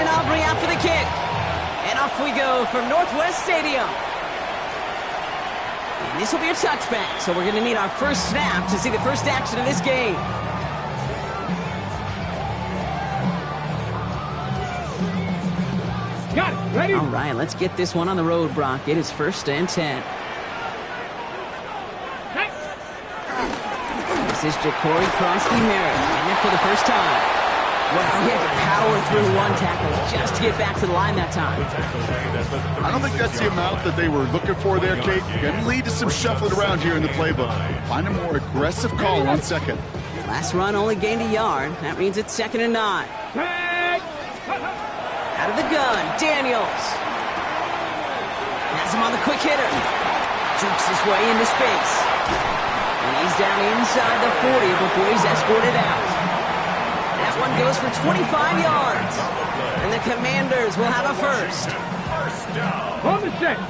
Aubrey out for the kick. And off we go from Northwest Stadium. And this will be a touchback, so we're going to need our first snap to see the first action of this game. Got it. Ready? All right, let's get this one on the road, Brock. It is 1st and 10. Hey. This is Ja'Cory Kronsky-Merritt, and it for the first time. Well, he had to power through one tackle just to get back to the line that time. I don't think that's the amount that they were looking for there, Kate. Going to lead to some shuffling around here in the playbook. Find a more aggressive call on second. Last run only gained a yard. That means it's 2nd and 9. Hey. Out of the gun, Daniels. Has him on the quick hitter. Jukes his way into space. And he's down inside the 40 before he's escorted out. That one goes for 25 yards. And the Commanders will have a first. First down. On the set.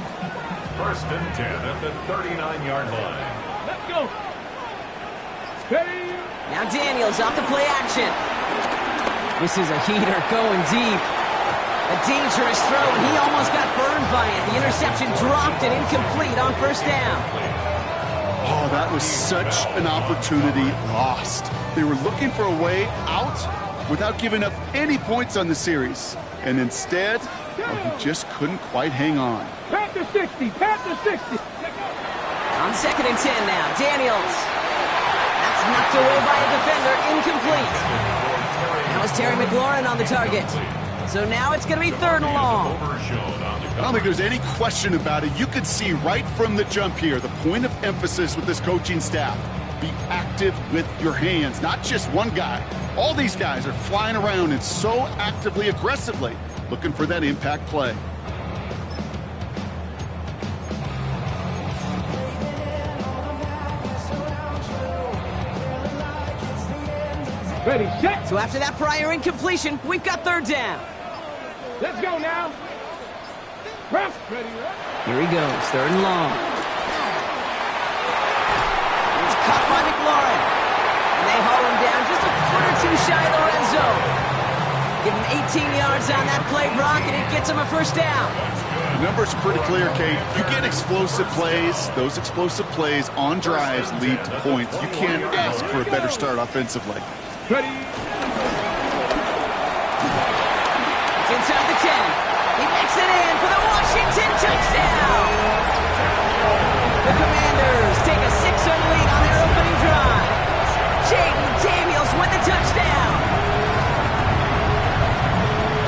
1st and 10 at the 39-yard line. Let's go. Steady. Now Daniels off the play action. This is a heater going deep. A dangerous throw, and he almost got burned by it. The interception dropped and incomplete on 1st down. Oh, that was such an opportunity lost. They were looking for a way out without giving up any points on the series. And instead, well, he just couldn't quite hang on. Panther 60. Panther 60. On 2nd and 10 now, Daniels. That's knocked away by a defender, incomplete. That was Terry McLaurin on the target. So now it's going to be 3rd and long. I don't think there's any question about it. You could see right from the jump here, the point of emphasis with this coaching staff. Be active with your hands, not just one guy. All these guys are flying around and so actively, aggressively, looking for that impact play. Ready, set. So after that prior incompletion, we've got 3rd down. Let's go now. Ready. Here he goes, 3rd and long. It's caught by McLaurin. And they haul him down just a foot or two shy of the red zone. Give him 18 yards on that play, Brock, and it gets him a 1st down. The numbers are pretty clear, Kate. You get explosive plays. Those explosive plays on drives lead to points. You can't ask for a better start offensively. Ready. It's inside the 10. He makes it in for the Washington touchdown. The Commanders take a 6-0 lead on their opening drive. Jaden Daniels with the touchdown.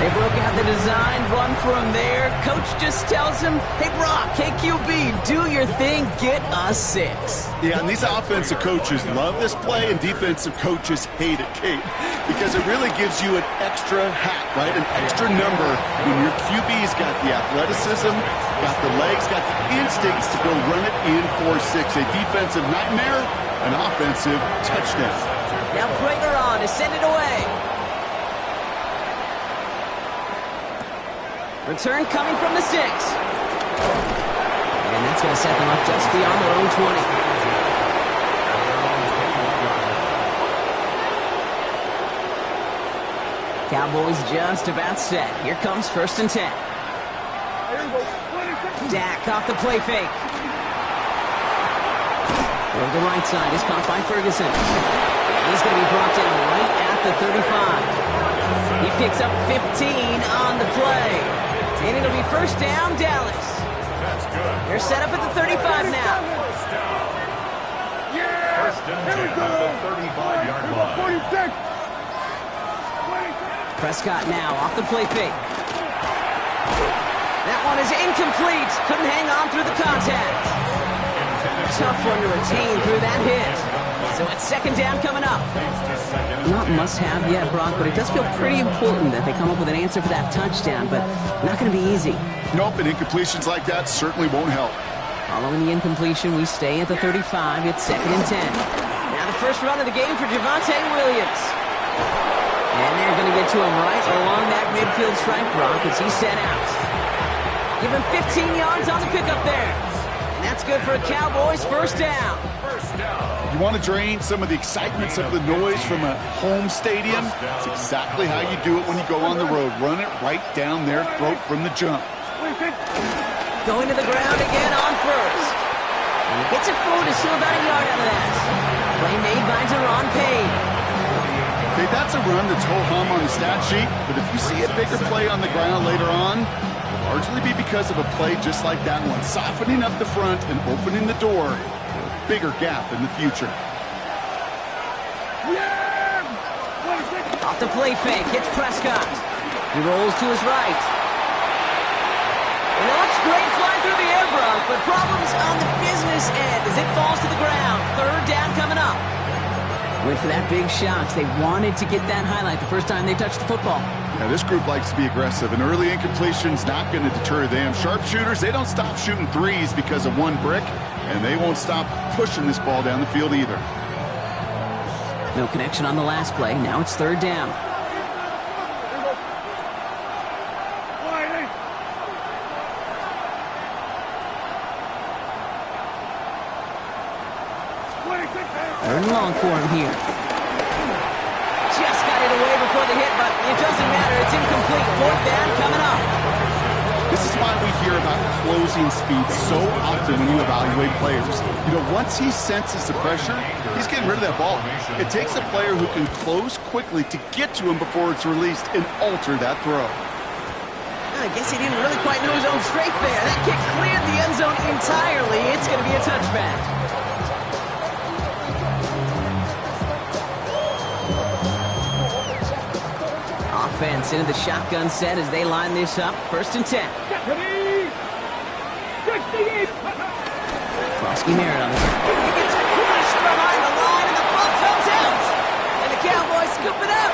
They broke out the design, run from there. Coach just tells him, hey, Brock, KQB, do your thing, get us 6. Yeah, and these offensive coaches love this play, and defensive coaches hate it, Kate, because it really gives you an extra hat, right? An extra number when your QB's got the athleticism, got the legs, got the instincts to go run it in 4-6. A defensive nightmare, an offensive touchdown. Now Prager on to send it away. Return coming from the 6. And that's going to set them up just beyond their own 20. Cowboys just about set. Here comes 1st and 10. Dak off the play fake. Over the right side is caught by Ferguson. He's going to be brought down right at the 35. He picks up 15 on the play. And it'll be 1st down, Dallas. That's good. They're set up at the 35 now. Yeah. 1st and 10 at the 35-yard line. 46. Prescott now off the play fake. That one is incomplete. Couldn't hang on through the contact. Tough one to retain through that hit. So it's 2nd down coming up. Not must-have yet, Brock, but it does feel pretty important that they come up with an answer for that touchdown, but not going to be easy. Nope, and incompletions like that certainly won't help. Following the incompletion, we stay at the 35. It's 2nd and 10. Now the first run of the game for Javonte Williams. And they're going to get to him right along that midfield stripe, Brock, as he's set out. Give him 15 yards on the pickup there. And that's good for a Cowboys 1st down. 1st down. You want to drain some of the excitement, some of the noise from a home stadium? It's exactly how you do it when you go on the road. Run it right down their throat from the jump. Going to the ground again on first. And he gets it forward to still about a yard out of that. Play made by Deron Payne. Okay, that's a run that's ho-hum on the stat sheet, but if you see a bigger play on the ground later on, it'll largely be because of a play just like that one, softening up the front and opening the door for a bigger gap in the future. Off the play fake, hits Prescott. He rolls to his right. And it looks great flying through the air, Brock, but problems on the business end as it falls to the ground. Third down coming up. Went for that big shot. They wanted to get that highlight the first time they touched the football. Yeah, this group likes to be aggressive, and early incompletion's not going to deter them. Sharpshooters, they don't stop shooting threes because of one brick, and they won't stop pushing this ball down the field either. No connection on the last play. Now it's third down. Third and long for him here. Just got it away before the hit, but it doesn't matter. It's incomplete. Fourth down coming up. This is why we hear about closing speed so often when you evaluate players. You know, once he senses the pressure, he's getting rid of that ball. It takes a player who can close quickly to get to him before it's released and alter that throw. I guess he didn't really quite know his own strength there. That kick cleared the end zone entirely. It's going to be a touchback. Offense into the shotgun set as they line this up. First and 10. Krosky Merritt on this. He gets crushed behind the line, and the ball comes out. And the Cowboys scoop it up.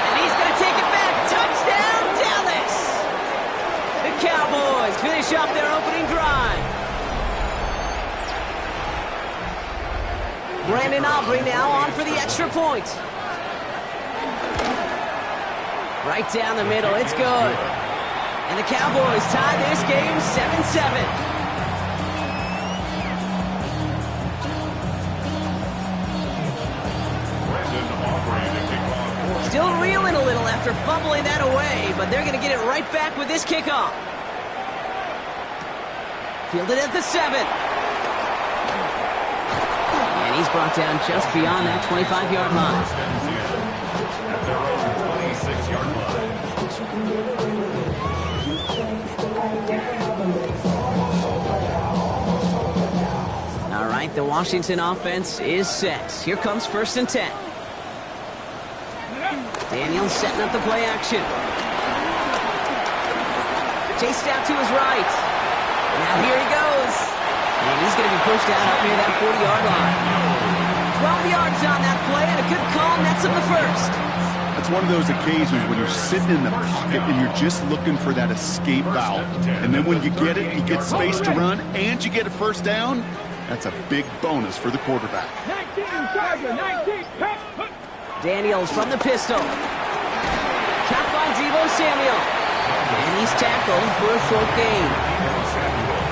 And he's going to take it back. Touchdown, Dallas. The Cowboys finish up their opening drive. Brandon Aubrey now on for the extra point. Right down the middle, it's good. And the Cowboys tie this game 7-7. Still reeling a little after fumbling that away, but they're going to get it right back with this kickoff. Fielded at the 7. And he's brought down just beyond that 25-yard line. All right, the Washington offense is set. Here comes first and 10. Daniels setting up the play action. Chased out to his right. Now here he goes. And he's going to be pushed out up near that 40-yard line. 12 yards on that play, and a good call nets him the first. It's one of those occasions when you're sitting in the pocket and you're just looking for that escape valve. And then when you get it, you get space to run, and you get a first down. That's a big bonus for the quarterback. 19, Tiger, 19, Daniels from the pistol. Capped by Deebo Samuel. And he's tackled for a short gain.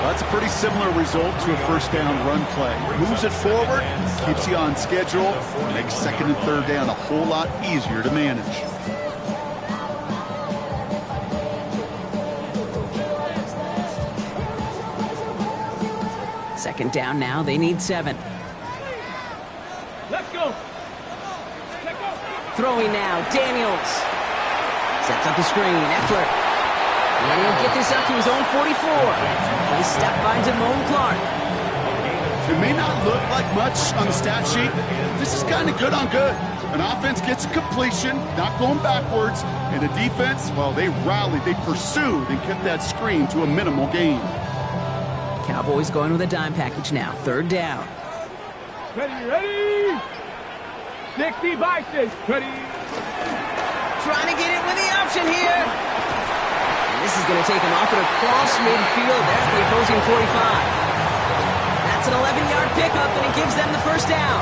That's a pretty similar result to a first down run play. Moves it forward, keeps you on schedule, makes second and third down a whole lot easier to manage. Second down now, they need 7. Let's go. Throwing now, Daniels. Sets up the screen, Eckler. And he'll get this up to his own 44. Nice step by Damone Clark. It may not look like much on the stat sheet. This is kind of good on good. An offense gets a completion, not going backwards, and a defense, well, they rallied, they pursued, and kept that screen to a minimal gain. Cowboys going with a dime package now. Third down. Ready? 60 by 6. Ready? Trying to get it with the option here. And this is going to take him off and across midfield there at the opposing 45. That's an 11-yard pickup, and it gives them the first down.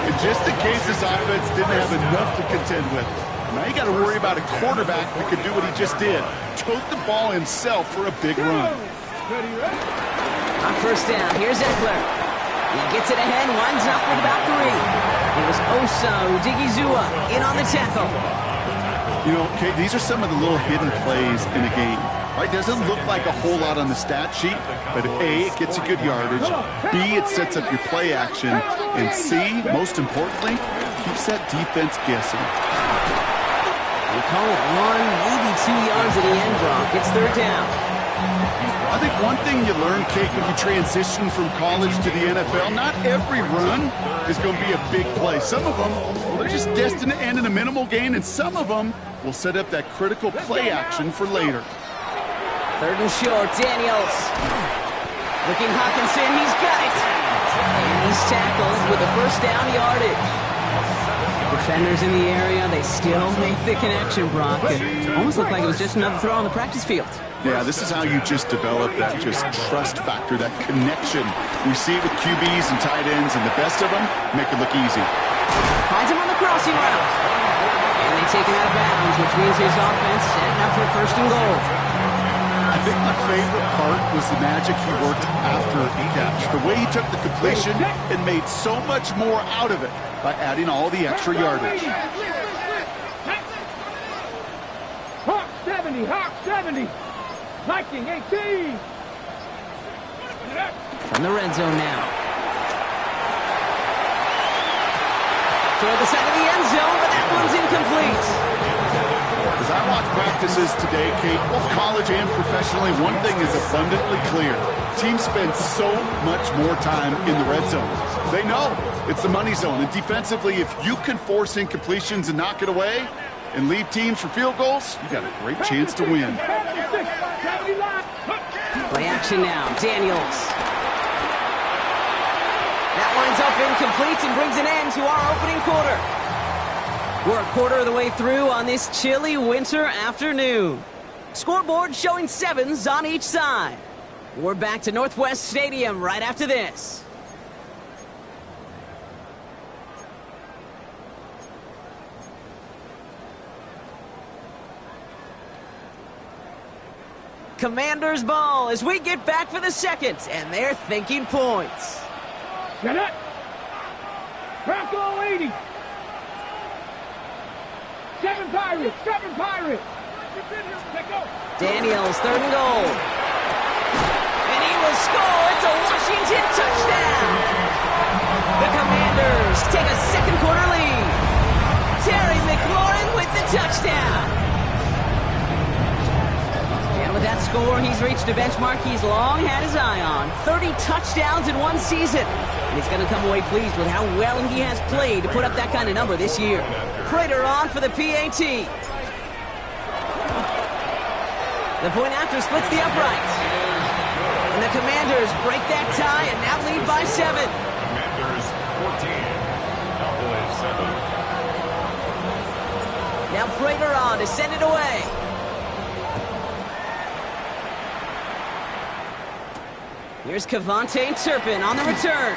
And just in case this offense didn't have enough to contend with, now you got to worry about a quarterback that could do what he just did. Tote the ball himself for a big run. Ready? On first down, here's Eckler. He gets it ahead, winds up with about 3. It was Osa Odigizua in on the tackle. You know, Kate, these are some of the little hidden plays in a game. Right? Doesn't look like a whole lot on the stat sheet, but A, it gets you good yardage. B, it sets up your play action. And C, most importantly, keeps that defense guessing. We call it 1, maybe 2 yards at the end, Brock. It's 3rd down. I think one thing you learn, Kate, when you transition from college to the NFL, not every run is going to be a big play. Some of them, well, they're just destined to end in a minimal gain, and some of them will set up that critical play action for later. 3rd and short, Daniels. Looking Hawkinson, he's got it. And he's tackled with a 1st down yardage. Defenders in the area, they still make the connection, Brock. It almost looked like it was just another throw on the practice field. Yeah, this is how you just develop that just trust factor, that connection. We see it with QBs and tight ends, and the best of them make it look easy. Finds him on the crossing route. And they take him out of bounds, which means his offense setting up for 1st and goal. I think my favorite part was the magic he worked after the catch. The way he took the completion and made so much more out of it by adding all the extra yardage. Hawk 70, Hawk 70. Viking 18. From the red zone now. Toward the side of the end zone, but that one's incomplete. As I watch practices today, Kate, both college and professionally, one thing is abundantly clear. Teams spend so much more time in the red zone. They know it's the money zone. And defensively, if you can force incompletions and knock it away and leave teams for field goals, you got a great chance to win. Play action now. Daniels. That winds up incomplete and brings an end to our opening quarter. We're a quarter of the way through on this chilly winter afternoon. Scoreboard showing 7s on each side. We're back to Northwest Stadium right after this. Commanders ball as we get back for the 2nd, and they're thinking points. Get it. Bronco 80. 7 Pirates, 7 Pirates. Daniels, 3rd and goal. And he will score. It's a Washington touchdown. The Commanders take a 2nd quarter lead. Terry McLaurin with the touchdown. And with that score, he's reached a benchmark he's long had his eye on. 30 touchdowns in one season. And he's going to come away pleased with how well he has played to put up that kind of number this year. Prater on for the PAT. The point after splits the uprights. And the Commanders break that tie and now lead by 7. Commanders 14, Cowboys 7. Now Prater on to send it away. Here's Kevontae Turpin on the return.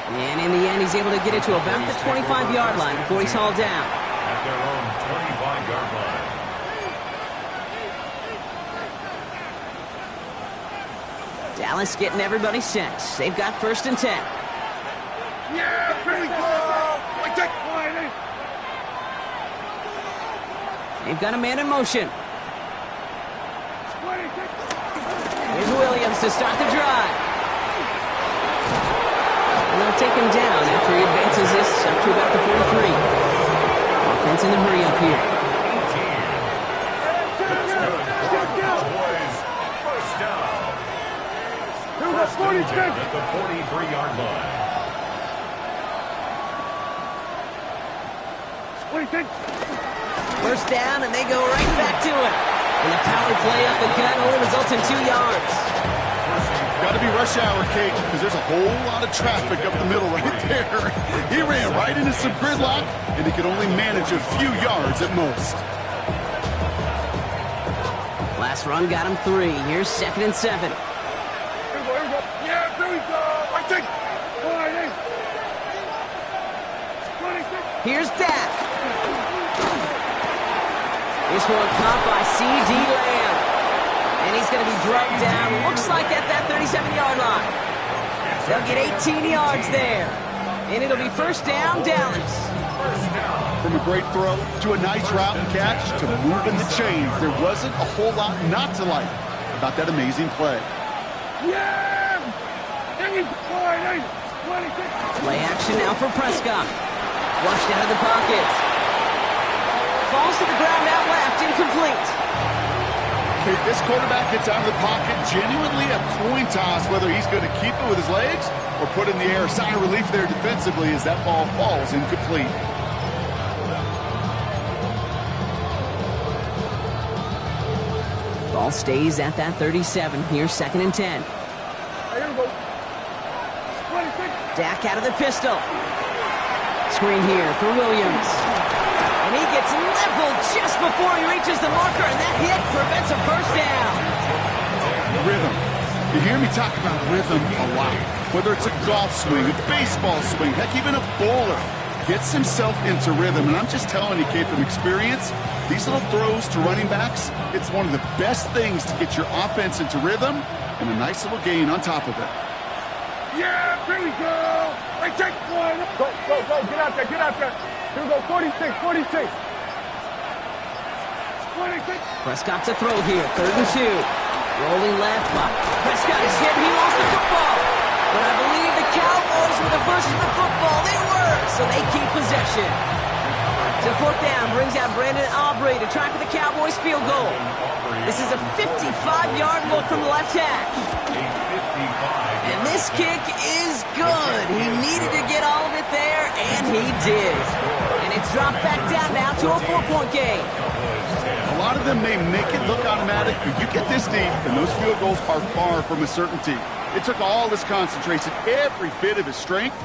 And in the end, he's able to get it to about the 25-yard line before he's hauled down. At their own 25-yard line. Dallas getting everybody set. They've got 1st and 10. Yeah, pretty good. Take it. They've got a man in motion. Here's Williams to start the drive. And they'll take him down after he advances this up to about the 43. Offense in the hurry up here. Cowboys, 1st down. First and 10 at the 43-yard line. First down, and they go right back to it. And the power play up the gut only results in 2 yards. Got to be rush hour, Kate, because there's a whole lot of traffic up the middle right there. He ran right into some gridlock, and he could only manage a few yards at most. Last run got him 3. Here's 2nd and 7. Yeah, there we go. I take. Here's Dak. This one caught by C.D. Lamb. And he's going to be drugged down, looks like at that 37-yard line. It's They'll get 18 yards there. And it'll be first down, Dallas. From a great throw to a nice route and catch to moving the chains, there wasn't a whole lot not to like about that amazing play. Yeah! Play action now for Prescott. Flushed out of the pocket. Falls to the ground out left, incomplete. Okay, this quarterback gets out of the pocket, genuinely a coin toss whether he's going to keep it with his legs or put it in the air. Sign of relief there defensively as that ball falls incomplete. Ball stays at that 37. Here's 2nd and 10. Dak out of the pistol. Screen here for Williams. And he gets leveled just before he reaches the marker, and that hit prevents a first down. Rhythm. You hear me talk about rhythm a lot. Whether it's a golf swing, a baseball swing, heck, even a bowler gets himself into rhythm. And I'm just telling you, Kate, from experience, these little throws to running backs, it's one of the best things to get your offense into rhythm and a nice little gain on top of it. Yeah, here we go. I take one. Go, get out there, get out there. Here we go, 46. Prescott to throw here, 3rd and 2. Rolling left, but Prescott is hit, he lost the football. But I believe the Cowboys were the first to the football. They were, so they keep possession. To 4th down, brings out Brandon Aubrey to try for the Cowboys field goal. This is a 55-yard look from the left hash. And this kick is good. He needed to get all of it there, and he did. And it's dropped back down now to a 4-point game. A lot of them may make it look automatic, but you get this deep, and those field goals are far from a certainty. It took all his concentration, every bit of his strength,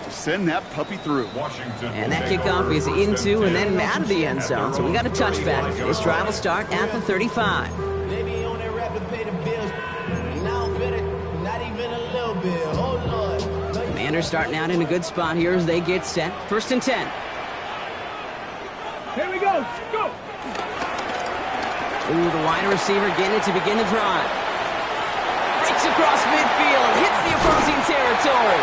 to send that puppy through. And that kickoff is into and then out of the end zone, so we got a touchback. This drive will start at the 35. Commanders starting out in a good spot here as they get set. 1st and 10. Here we go. Ooh, the wide receiver getting it to begin the drive. Breaks across midfield, hits the opposing territory.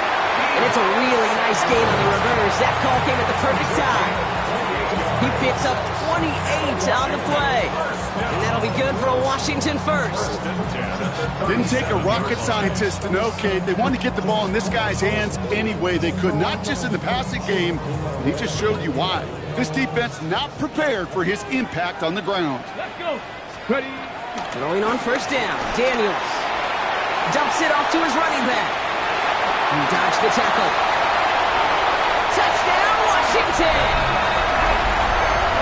And it's a really nice gain on the reverse. That call came at the perfect time. He picks up 28 on the play. And that'll be good for a Washington first. Didn't take a rocket scientist to know, Kate. They wanted to get the ball in this guy's hands any way they could, not just in the passing game. And he just showed you why. This defense not prepared for his impact on the ground. Let's go. Ready. Throwing on 1st down. Daniels dumps it off to his running back. He dodged the tackle. Touchdown, Washington!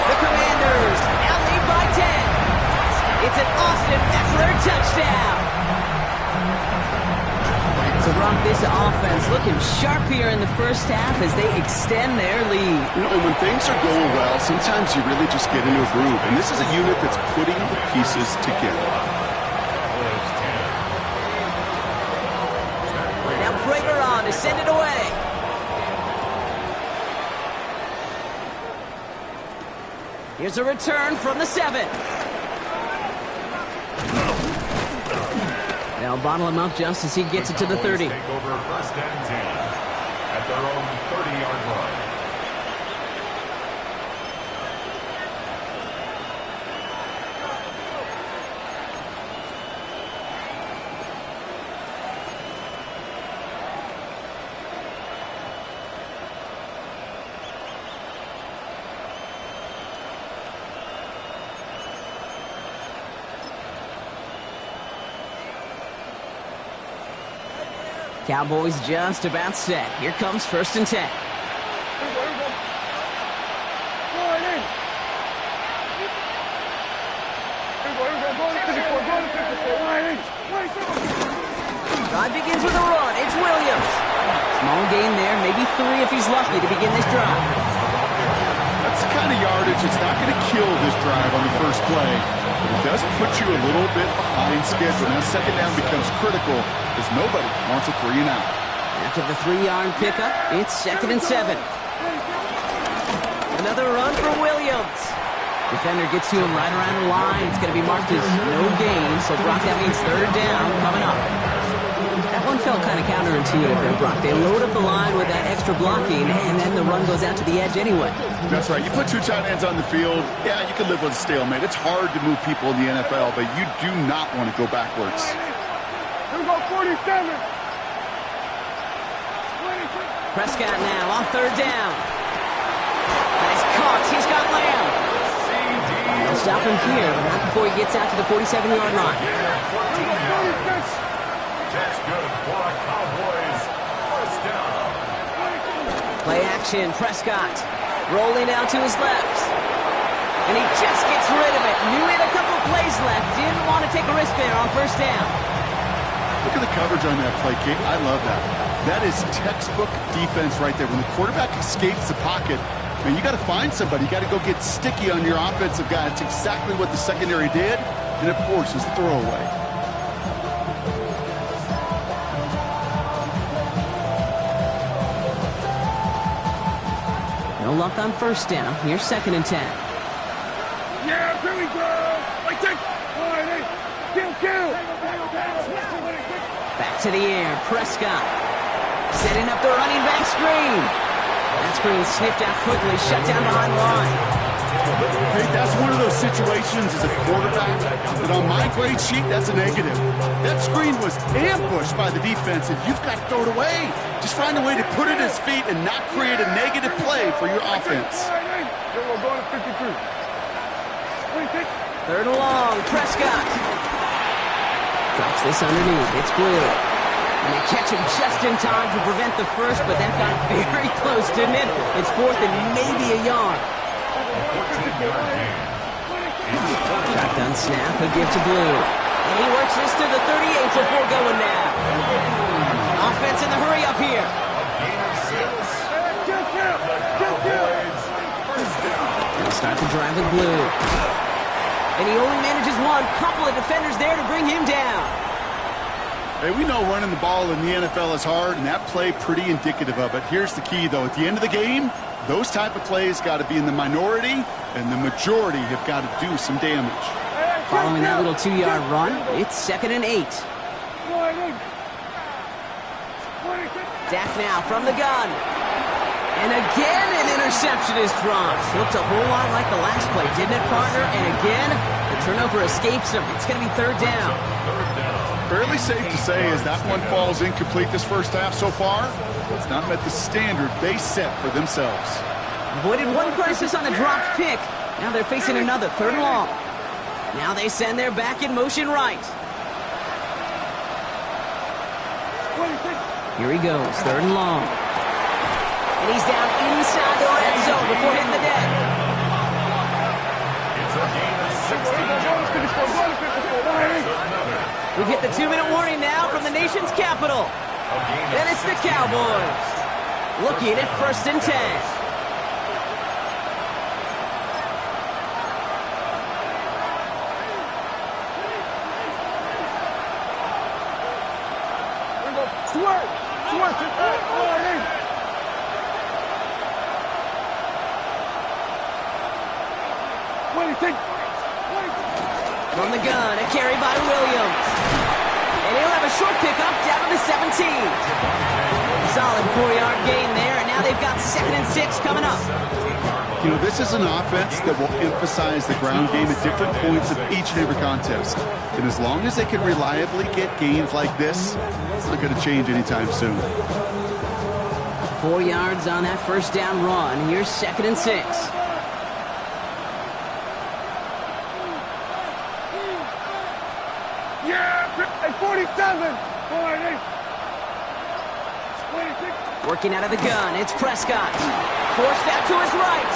The Commanders now lead by 10. It's an Austin Eckler touchdown. So, Brock, this offense looking sharp here in the first half as they extend their lead. You know, and when things are going well, sometimes you really just get into a groove. And this is a unit that's putting the pieces together. Now Prager on to send it away. Here's a return from the 7. They'll bottle him up just as he gets it to the 30. Take over 1st and 10 at their own 30-yard line. Cowboys just about set. Here comes 1st and 10. Drive begins with a run. It's Williams. Small gain there, maybe 3 if he's lucky to begin this drive. That's the kind of yardage that's not going to kill this drive on the first play. But it does put you a little bit behind schedule. Now 2nd down becomes critical because nobody wants a 3 and out. After the 3-yard pickup, it's 2nd and 7. Another run for Williams. Defender gets to him right around the line. It's going to be marked as no gain, so Brock, that means 3rd down coming up. That one felt kind of counterintuitive there, Brock. They load up the line with that extra blocking, and then the run goes out to the edge anyway. That's right. You put two tight ends on the field, yeah, you can live with a stalemate. It's hard to move people in the NFL, but you do not want to go backwards. Here we go, 47. Prescott now on third down. Nice caught. He's got Lamb. They'll stop him here, but not before he gets out to the 47-yard line. That's good for a Cowboys first down. Play action. Prescott rolling out to his left. And he just gets rid of it. Knew he had a couple of plays left. Didn't want to take a risk there on first down. Look at the coverage on that play, Kate. I love that. That is textbook defense right there. When the quarterback escapes the pocket, man, you got to find somebody. You got to go get sticky on your offensive guy. It's exactly what the secondary did, and it forces the throwaway. No luck on first down. Here's 2nd and 10. Yeah, here we go. Like, take. Kill. Back to the air. Prescott setting up the running back screen. That screen sniffed out quickly, shut down behind the line. Hey, that's one of those situations as a quarterback that on my grade sheet, that's a negative. That screen was ambushed by the defense, and you've got to throw it away. Just find a way to put it at his feet and not create a negative play for your offense. We're going to 53. 3rd and long. Prescott drops this underneath. It's Blue. And they catch him just in time to prevent the first, but that got very close, didn't it? It's 4th and maybe a yard. Shotgun snap, a give to Blue. And he works this to the 38 before going down. Offense in the hurry up here. They'll start the drive with Blue. And he only manages one. Couple of defenders there to bring him down. Hey, we know running the ball in the NFL is hard, and that play pretty indicative of it. Here's the key, though. At the end of the game, those type of plays got to be in the minority, and the majority have got to do some damage. Following that little 2-yard run, it's 2nd and 8. Dak now from the gun. And again, an interception is dropped. Looked a whole lot like the last play, didn't it, partner? And again, the turnover escapes him. It's going to be 3rd down. Fairly safe to say as that one falls incomplete this first half so far, it's not met the standard they set for themselves. Avoided one crisis on the dropped pick. Now they're facing another 3rd and long. Now they send their back in motion right. Here he goes, 3rd and long. And he's down inside the red zone before hitting the deck. It's a game of 16 We've hit the 2-minute warning now from the nation's capital. And it's the Cowboys looking at 1st and 10. From the gun, a carry by Williams. And he'll have a short pickup down to the 17. Solid 4-yard gain there, and now they've got 2nd and 6 coming up. You know, this is an offense that will emphasize the ground game at different points of each and every contest. And as long as they can reliably get gains like this, it's not going to change anytime soon. 4 yards on that first down run. Here's 2nd and 6. Yeah, at 47. Working out of the gun, it's Prescott. Forced out to his right.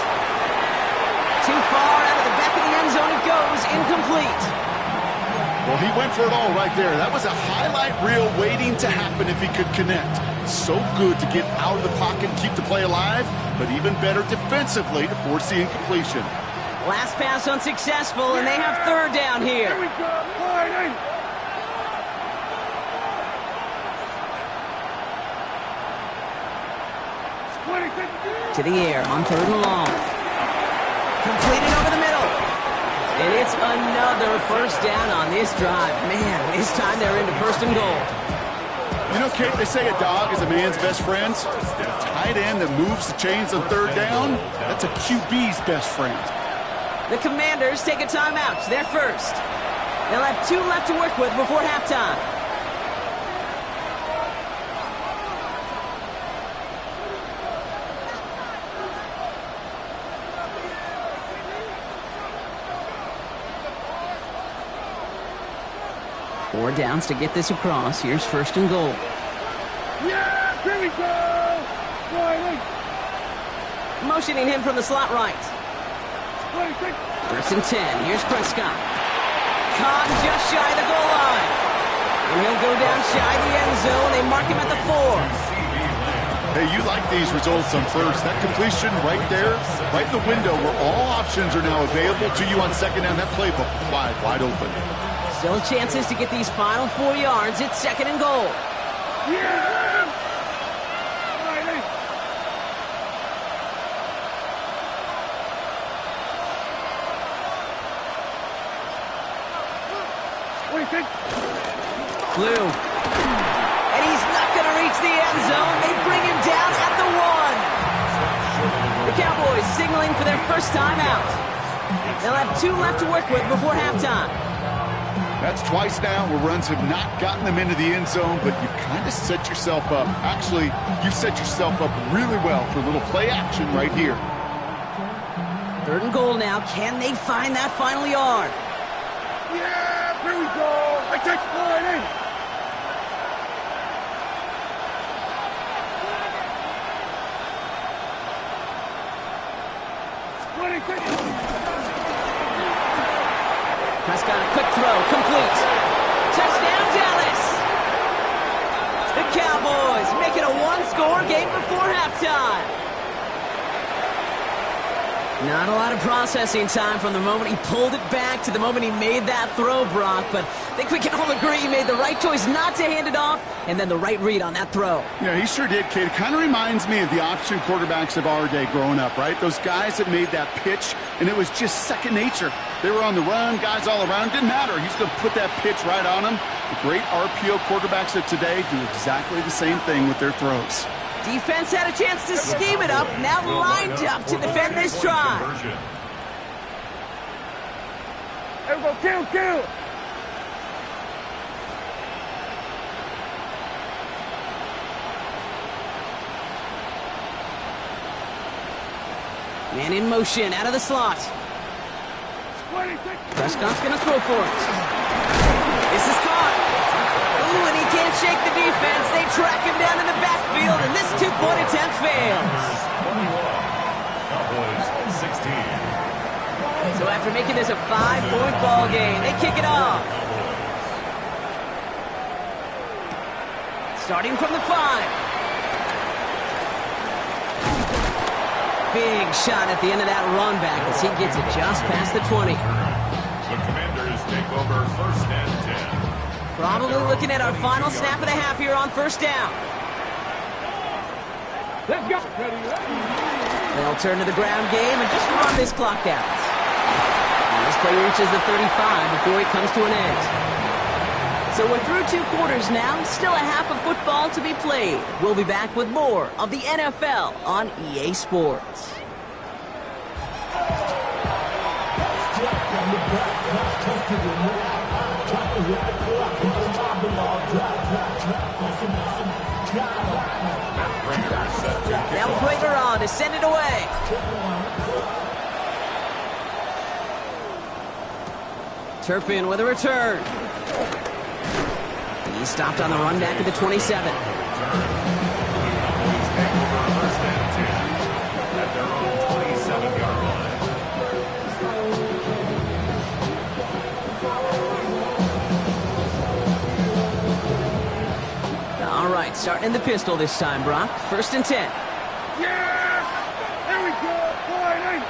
Too far out of the back of the end zone it goes, incomplete. Well, he went for it all right there. That was a highlight reel waiting to happen if he could connect. So good to get out of the pocket and keep the play alive, but even better defensively to force the incompletion. Last pass unsuccessful, and they have 3rd down here. Here we go. To the air on 3rd and long. Completed over the middle. And it's another first down on this drive. Man, this time they're into 1st and goal. You know, Kate, they say a dog is a man's best friend. A tight end that moves the chains on third down, that's a QB's best friend. The Commanders take a timeout. They're first. They'll have 2 left to work with before halftime. Four downs to get this across. Here's first and goal. Yeah, here we go. Riley. Motioning him from the slot right. 26. First and 10. Here's Prescott. Caught just shy of the goal line. And he'll go down shy of the end zone. They mark him at the 4. Hey, you like these results on first. That completion right there, right in the window where all options are now available to you on second down. That playbook wide open. Still chances to get these final 4 yards. It's second and goal. Yeah. Riley. 26. Blue. And he's not going to reach the end zone. They bring him down at the 1. The Cowboys signaling for their first time out. They'll have 2 left to work with before halftime. That's twice now where runs have not gotten them into the end zone, but you've kind of set yourself up. Actually, you set yourself up really well for a little play action right here. Third and goal now. Can they find that final yard? Yeah, here we go. I take Riley. Prescott, a quick throw, complete. Touchdown, Dallas! The Cowboys make it a 1-score game before halftime. Not a lot of processing time from the moment he pulled it back to the moment he made that throw, Brock, but I think we can all agree he made the right choice not to hand it off, and then the right read on that throw. Yeah, he sure did, kid. It kind of reminds me of the option quarterbacks of our day growing up, right? Those guys that made that pitch, and it was just second nature. They were on the run, guys all around. Didn't matter. He's going to put that pitch right on them. The great RPO quarterbacks of today do exactly the same thing with their throws. Defense had a chance to scheme it up, now lined up to defend this try. There we go, kill. Man in motion, out of the slot. 26. Prescott's going to throw for it. This is caught. Ooh, and he can't shake the defense. They track him down in the backfield, and this 2-point attempt fails. Cowboys 16. So after making this a 5-point ball game, they kick it off. Starting from the 5. Big shot at the end of that run back as he gets it just past the 20. The Commanders take over first and 10. Probably looking at our final snap of the half here on first down. Let's go. They'll turn to the ground game and just run this clock out. And this play reaches the 35 before it comes to an end. So we're through 2 quarters now, still a half of football to be played. We'll be back with more of the NFL on EA Sports. Now Prater on to send it away. Turpin with a return. He stopped on the run back at the 27. At their own 27-yard line. All right, starting in the pistol this time, Brock. First and 10. Yeah! There we go! Riley!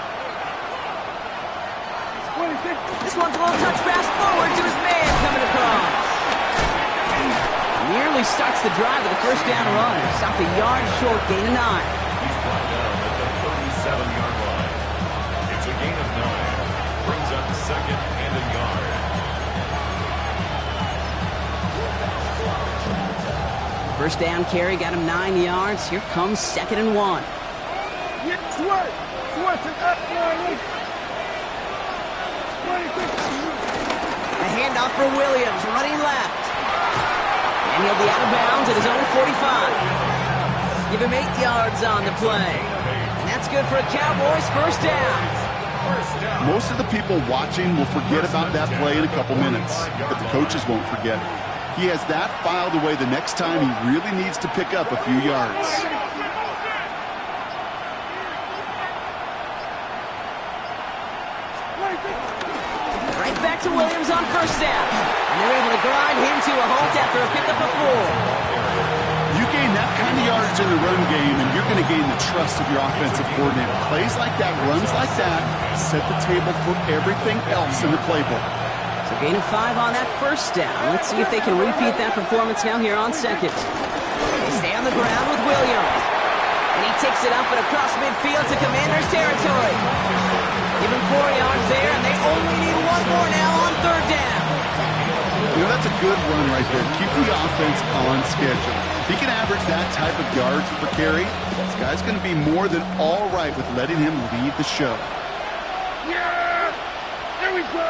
26. This one's a little touch pass forward to his man coming across. Nearly starts the drive with a first down run. Stopped a yard short, gain of 9. He's brought down at the 37-yard line. It's a gain of 9. Brings up second and a yard. First down carry got him 9 yards. Here comes 2nd and 1. Sweat to that line. A handoff for Williams, running left. And he'll be out of bounds at his own 45. Give him 8 yards on the play. And that's good for a Cowboys first down. Most of the people watching will forget about that play in a couple minutes, but the coaches won't forget. He has that filed away the next time he really needs to pick up a few yards. Right back to Williams on first down. And they're able to grind him to a halt after a pickup of 4. You gain that kind of yardage in the run game, and you're going to gain the trust of your offensive coordinator. Plays like that, runs like that, set the table for everything else in the playbook. So gain of 5 on that first down. Let's see if they can repeat that performance now here on second. They stay on the ground with Williams. And he takes it up and across midfield to Commanders territory. Give him 4 yards there, and they only need 1 more now on third down. You know, that's a good run right there. Keep the offense on schedule. If he can average that type of yards per carry, this guy's going to be more than all right with letting him lead the show. Yeah! There we go!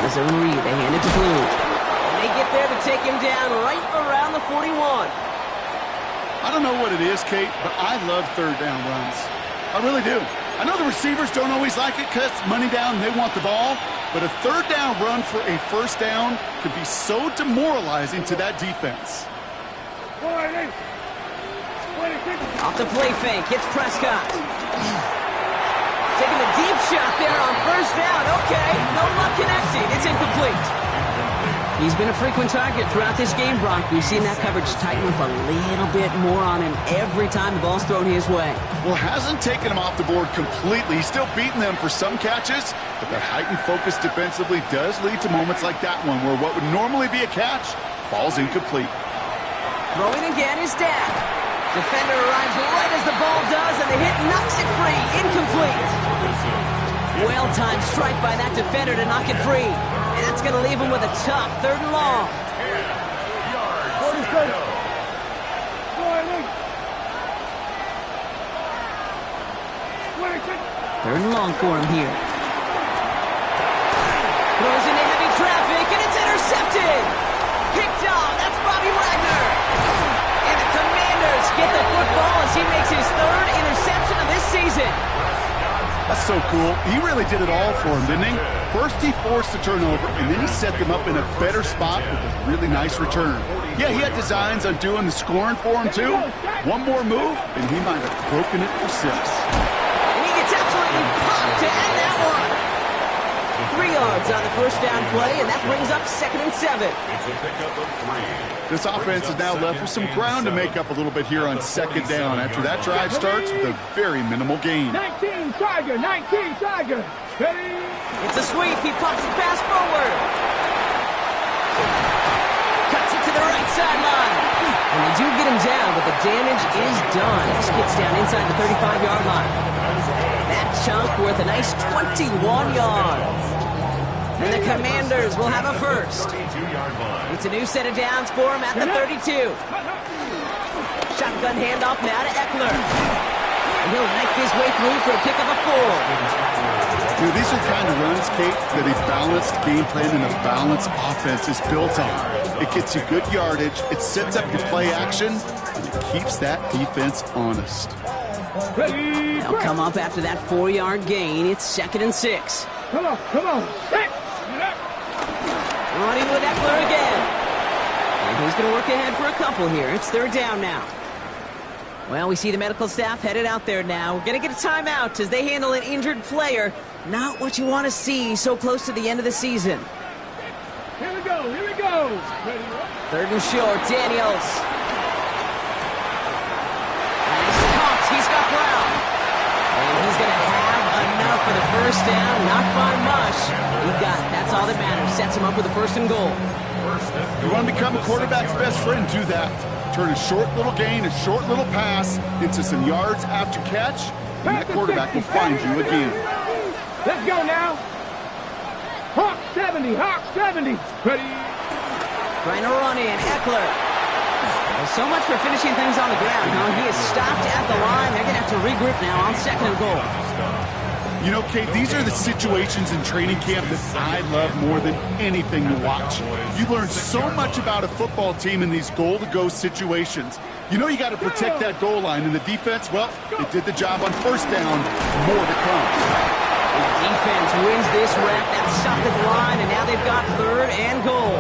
As a read, they hand it to Blue. And they get there to take him down right around the 41. I don't know what it is, Kate, but I love third down runs. I really do. I know the receivers don't always like it because it's money down and they want the ball, but a third down run for a first down could be so demoralizing to that defense. Off the play fake, hits Prescott. Taking a deep shot there on first down. Okay, no luck connecting. It's incomplete. He's been a frequent target throughout this game, Brock. We've seen that coverage tighten up a little bit more on him every time the ball's thrown his way. Well, hasn't taken him off the board completely. He's still beating them for some catches, but that heightened focus defensively does lead to moments like that one where what would normally be a catch falls incomplete. Throwing again is Dak. Defender arrives right as the ball does, and the hit knocks it free. Incomplete. Well-timed strike by that defender to knock it free. And that's going to leave him with a tough 3rd and long. Third and long for him here. Throws into heavy traffic, and it's intercepted. Picked off. That's Bobby Wagner. And the Commanders get the football as he makes his 3rd interception of this season. That's so cool. He really did it all for him, didn't he? First he forced the turnover, and then he set them up in a better spot with a really nice return. Yeah, he had designs on doing the scoring for him, too. One more move, and he might have broken it for 6. And he gets absolutely popped to end that one. 3 yards on the first down play, and that brings up 2nd and 7. It's a pickup of 3. This offense is now left with some ground to make up a little bit here on 2nd down after that drive starts with a very minimal gain. 19 Tiger, 19 Tiger. Ready? It's a sweep. He pops the pass forward. Cuts it to the right sideline. And they do get him down, but the damage is done. He gets down inside the 35-yard line. That chunk worth a nice 21 yards. And the Commanders will have a first. It's a new set of downs for him at the 32. Shotgun handoff now to Eckler. And he'll knife his way through for a pickup of 4. You know, these are kind of runs, Kate, that a balanced game plan and a balanced offense is built on. It gets you good yardage, it sets up your play action, and it keeps that defense honest. They'll come up after that 4-yard gain. It's 2nd and 6. Come on, come on. Running with Eckler again. And he's going to work ahead for a couple here. It's 3rd down now. Well, we see the medical staff headed out there now. We're going to get a timeout as they handle an injured player. Not what you want to see so close to the end of the season. Here we go, here we go. 3rd and short, Daniels. And he's caught. He's got Brown. And he's going to have enough for the first down. Not by much. He got it. That's all that matters. Sets him up with a 1st and goal. You want to become a quarterback's best friend, do that. Turn a short little gain, a short little pass into some yards after catch, and that quarterback will find you again. Let's go now. Hawk 70, Hawk 70. Ready? Trying to run in. Eckler. Well, so much for finishing things on the ground, huh? He is stopped at the line. They're going to have to regroup now on 2nd and goal. You know, Kate, these are the situations in training camp that I love more than anything to watch. You learn so much about a football team in these goal-to-go situations. You know you got to protect that goal line, and the defense, well, they did the job on 1st down. More to come. The defense wins this rep. That's stopped at the line, and now they've got 3rd and goal.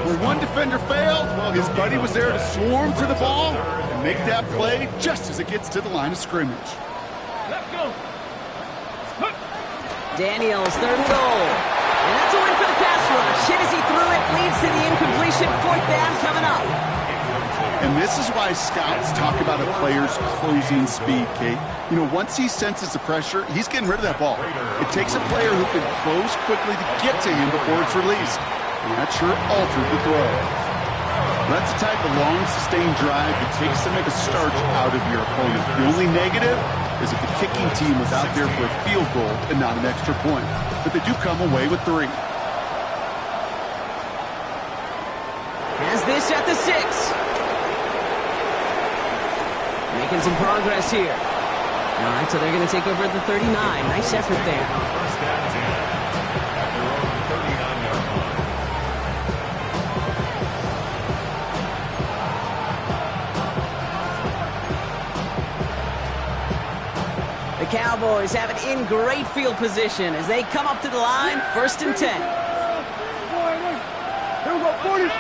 Where one defender failed, well, his buddy was there to swarm to the ball and make that play just as it gets to the line of scrimmage. Let's go. Daniels, 3rd and goal. And that's a win for the pass rush. Hit as he threw it, leads to the incompletion. 4th down coming up. And this is why scouts talk about a player's closing speed, Kate. You know, once he senses the pressure, he's getting rid of that ball. It takes a player who can close quickly to get to him before it's released. And that sure altered the throw. That's the type of long, sustained drive that takes some of the starch out of your opponent. The only negative is if the kicking team was out there for a field goal and not an extra point. But they do come away with 3. Has this at the 6. Making some progress here. All right, so they're going to take over at the 39. Nice effort there. The Cowboys have it in great field position as they come up to the line, 1st and 10. Here we go, 46.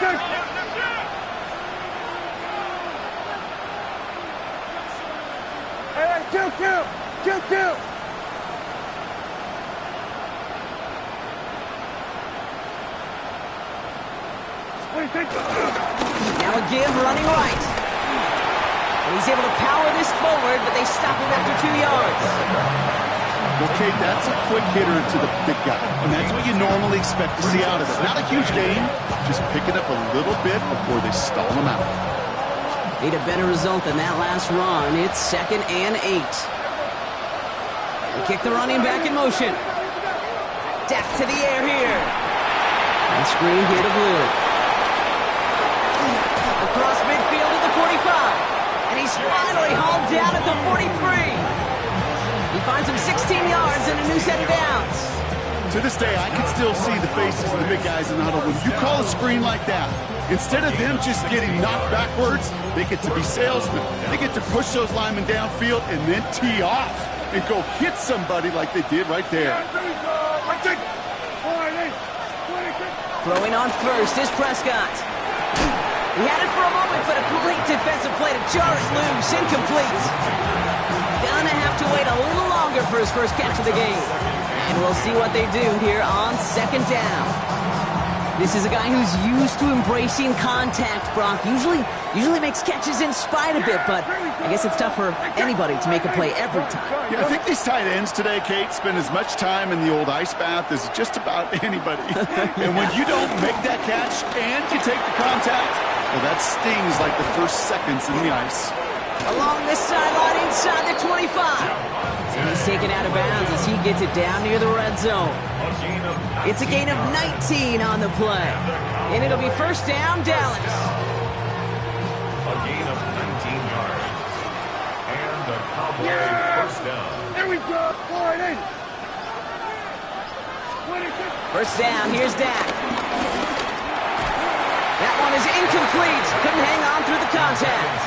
Hey, kill. Now a give running right. And he's able to power this forward, but they stop him after 2 yards. Okay, that's a quick hitter to the big guy, and that's what you normally expect to see out of it. Not a huge gain, just picking up a little bit before they stall him out. Need a better result than that last run. It's 2nd and 8. They kick the running back in motion. Dak to the air here. And screen here to Blue. Across midfield at the 45. And he's finally hauled down at the 43. He finds him 16 yards and a new set of downs. To this day, I can still see the faces of the big guys in the huddle. When you call a screen like that, instead of them just getting knocked backwards, they get to be salesmen. They get to push those linemen downfield and then tee off and go hit somebody like they did right there. Throwing on first is Prescott. He had it for a moment, but a complete defensive play to jar it loose. Incomplete. Gonna have to wait a little longer for his first catch of the game. And we'll see what they do here on 2nd down. This is a guy who's used to embracing contact, Brock. Usually makes catches in spite of it, but I guess it's tough for anybody to make a play every time. Yeah, I think these tight ends today, Kate, spend as much time in the old ice bath as just about anybody. And when you don't make that catch and you take the contact, well, that stings like the first seconds in the ice. Along this sideline inside the 25. And he's taken out of bounds as he gets it down near the red zone. It's a gain of 19 on the play. And it'll be 1st down, Dallas. A gain of 19 yards. And the Cowboys 1st down. There we go. 1st down, here's Dak. That one is incomplete. Couldn't hang on through the contact.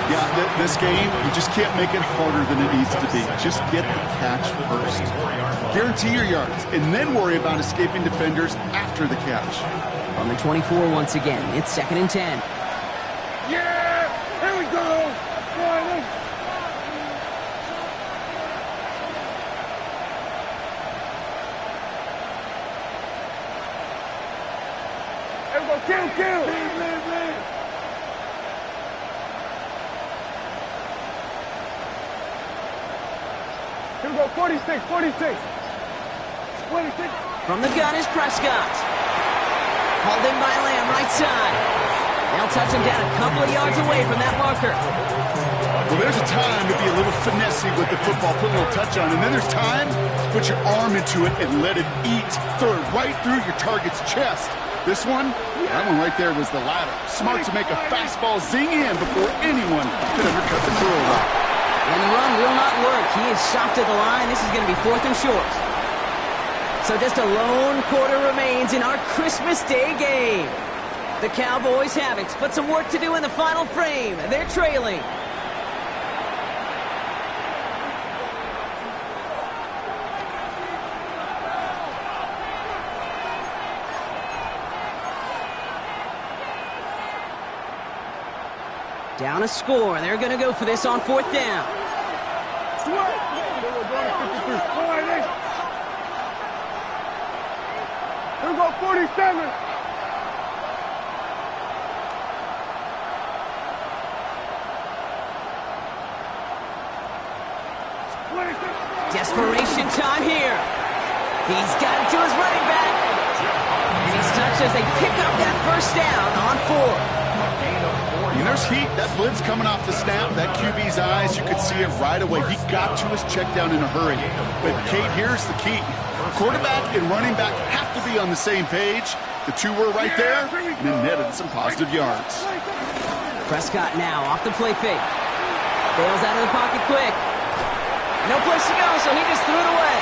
Yeah, this game, you just can't make it harder than it needs to be. Just get the catch first. Guarantee your yards, and then worry about escaping defenders after the catch. On the 24 once again, it's 2nd and 10. Yeah! Here we go! Here we go, kill! Leave. Here we go, 46. From the gun is Prescott. Hauled in by Lamb, right side. They'll touch him down a couple of yards away from that marker. Well, there's a time to be a little finessey with the football, put a little touch on, and then there's time to put your arm into it and let it eat. Throw it right through your target's chest. This one, that one right there was the ladder. Smart to make a fastball zing in before anyone could ever cut the curl route. And the run will not work. He is soft at the line. This is going to be 4th and short. So just a lone quarter remains in our Christmas Day game. The Cowboys have it, but some work to do in the final frame. They're trailing. Down a score. They're going to go for this on 4th down. Here we go, 47. Desperation time here. He's got it to his running back. And he's touched as they pick up that first down on 4th. And there's heat. That blitz coming off the snap. That QB's eyes, you could see it right away. He got to his check down in a hurry. But, Kate, here's the key. Quarterback and running back have to be on the same page. The two were right there, and then netted some positive yards. Prescott now off the play fake. Bails out of the pocket quick. No place to go, so he just threw it away.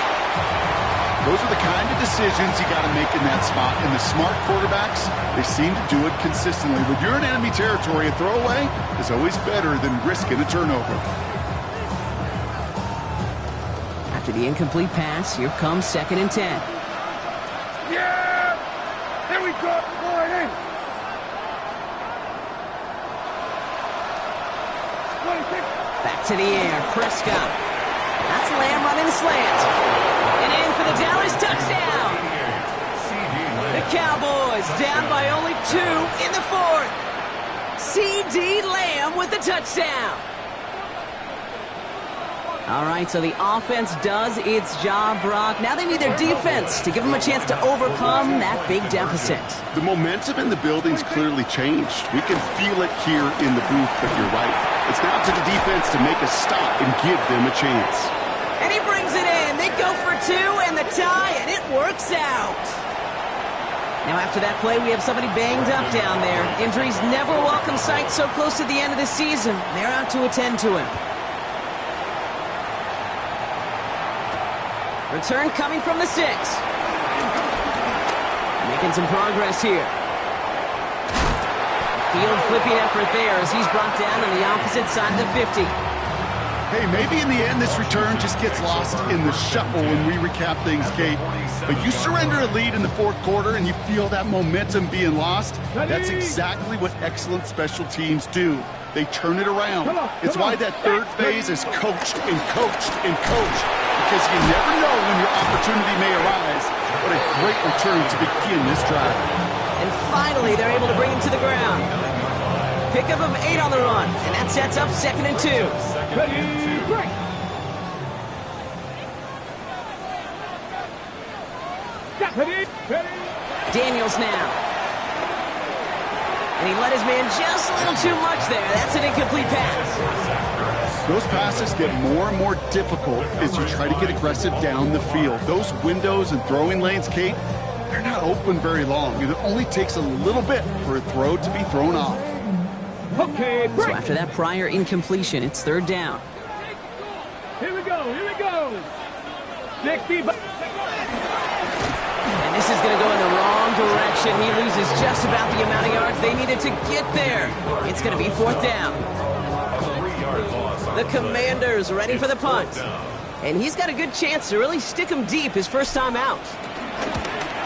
Those are the kind of decisions you got to make in that spot. And the smart quarterbacks, they seem to do it consistently. When you're in enemy territory, a throwaway is always better than risking a turnover. After the incomplete pass, here comes 2nd and 10. Yeah! Here we go, boy. Back to the air, Prescott. That's Lamb running the slant. And in for the Dallas touchdown. The Cowboys down by only 2 in the 4th. C.D. Lamb with the touchdown. All right, so the offense does its job, Brock. Now they need their defense to give them a chance to overcome that big deficit. The momentum in the building's clearly changed. We can feel it here in the booth, but you're right. It's now to the defense to make a stop and give them a chance. And he brings it in. They go for 2 and the tie, and it works out. Now after that play, we have somebody banged up down there. Injuries never a welcome sight so close to the end of the season. They're out to attend to him. Return coming from the 6. Making some progress here. Field flipping effort there as he's brought down on the opposite side of the 50. Hey, maybe in the end this return just gets lost in the shuffle when we recap things, Kate. But you surrender a lead in the 4th quarter and you feel that momentum being lost. That's exactly what excellent special teams do. They turn it around. It's why that 3rd phase is coached and coached and coached. Because you never know when your opportunity may arise. What a great return to begin this drive. And finally, they're able to bring him to the ground. Pickup of 8 on the run, and that sets up 2nd and 2. Daniels now. And he let his man just a little too much there. That's an incomplete pass. Those passes get more and more difficult as you try to get aggressive down the field. Those windows and throwing lanes, Kate, they're not open very long. It only takes a little bit for a throw to be thrown off. Okay, so after that prior incompletion, it's 3rd down. Here we go, here we go. 60. And this is going to go in the wrong direction. He loses just about the amount of yards they needed to get there. It's going to be 4th down. The Commanders ready for the punt. And he's got a good chance to really stick him deep his first time out.